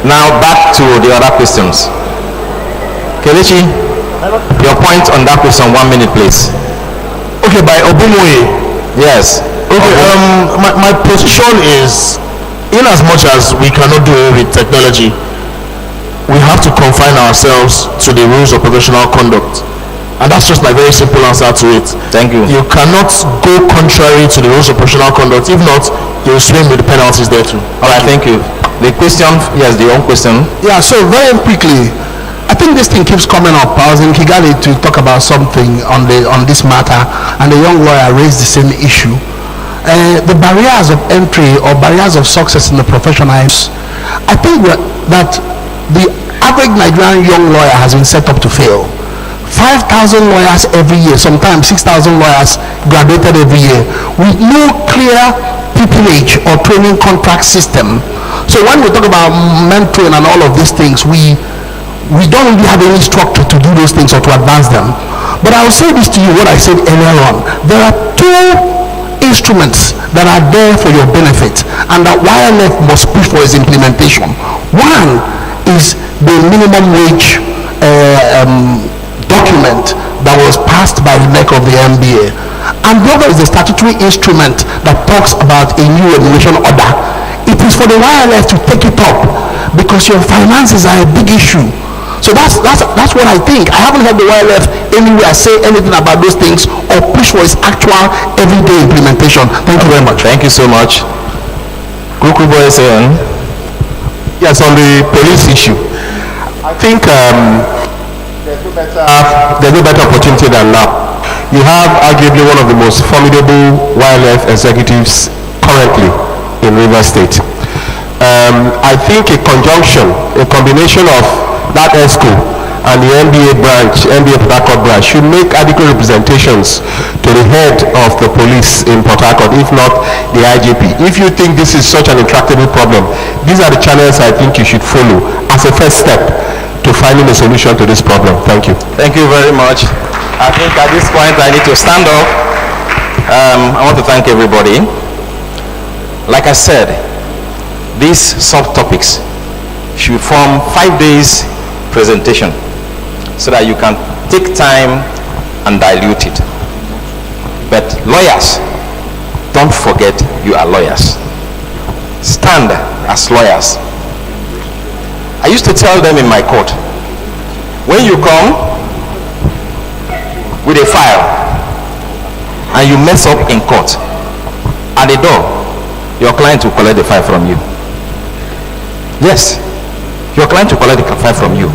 Now back to the other questions. Kelechi, your point on that question, 1 minute, please. Okay, by Obumoye. Yes. Okay, my position is, in as much as we cannot do it with technology, we have to confine ourselves to the rules of professional conduct. And that's just my very simple answer to it. Thank you. You cannot go contrary to the rules of professional conduct. If not, you'll swim with the penalties there too. All right, thank you. The question, yes, the own question. Yeah, so very quickly, I think this thing keeps coming up. I was in Kigali to talk about something on this matter, and a young lawyer raised the same issue. The barriers of entry or barriers of success in the profession, I think that the average Nigerian young lawyer has been set up to fail. 5,000 lawyers every year, sometimes 6,000 lawyers graduated every year with no clear pupillage or training contract system. So when we talk about mentoring and all of these things, we don't really have any structure to do those things or to advance them. But I will say this to you, what I said earlier on. There are two instruments that are there for your benefit and that YLF must push for its implementation. One is the minimum wage document that was passed by the neck of the MBA, and the other is the statutory instrument that talks about a new remuneration order. It is for the YLF to take it up because your finances are a big issue. So that's what I think. I haven't heard the YLF anywhere say anything about those things or push for its actual everyday implementation. Thank you very much. Thank you so much. Kuku Boy saying, yes, on the police issue, I think there's no better opportunity than now. You have arguably one of the most formidable YLF executives currently in Rivers State. I think a combination of that ESCO and the NBA Port Harcourt branch should make adequate representations to the head of the police in Port Harcourt, if not the IGP. If you think this is such an intractable problem, these are the channels I think you should follow as a first step to finding a solution to this problem. Thank you. Thank you very much. I think at this point I need to stand up. I want to thank everybody. Like I said, these subtopics should form 5 days presentation so that you can take time and dilute it. But lawyers, don't forget you are lawyers. Stand as lawyers. I used to tell them in my court, when you come with a file and you mess up in court, at the door, your client will collect the file from you. Yes, your client will collect the file from you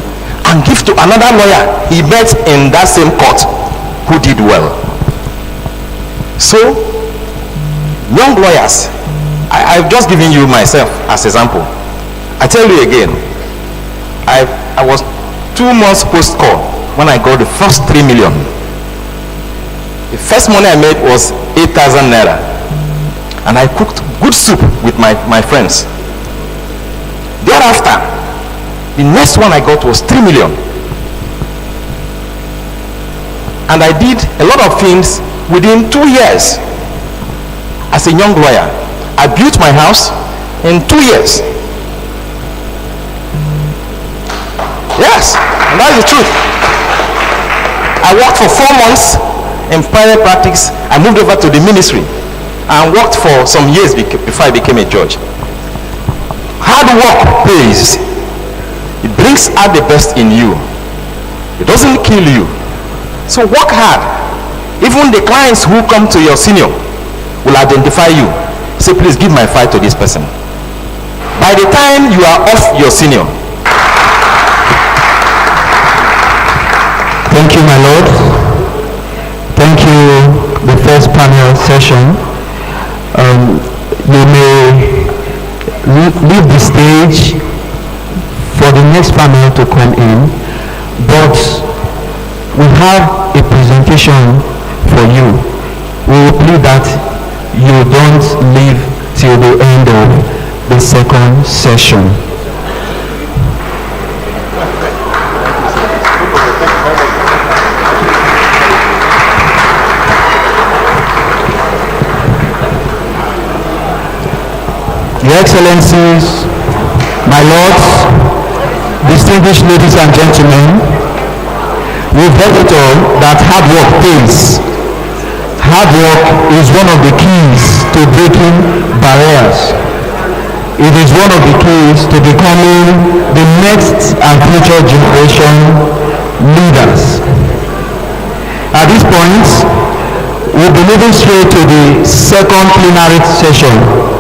and give to another lawyer he met in that same court who did well. So, young lawyers, I've just given you myself as example. I tell you again, I was 2 months post-call when I got the first 3 million. The first money I made was 8,000 naira, and I cooked good soup with my friends. Thereafter, the next one I got was 3 million. And I did a lot of things within 2 years. As a young lawyer, I built my house in 2 years. Yes, and that's the truth. I worked for 4 months in private practice. I moved over to the ministry and worked for some years before I became a judge. Hard work pays. It brings out the best in you. It doesn't kill you. So work hard. Even the clients who come to your senior will identify you. Say, please give my file to this person. By the time you are off your senior. Thank you, my lord. Thank you, the first panel session. You may leave the stage for the next panel to come in, but we have a presentation for you. We will plead that you don't leave till the end of the second session. Your Excellencies, My lords, distinguished ladies and gentlemen, we've heard it all that hard work pays. Hard work is one of the keys to breaking barriers. It is one of the keys to becoming the next and future generation leaders. At this point, we'll be moving straight to the second plenary session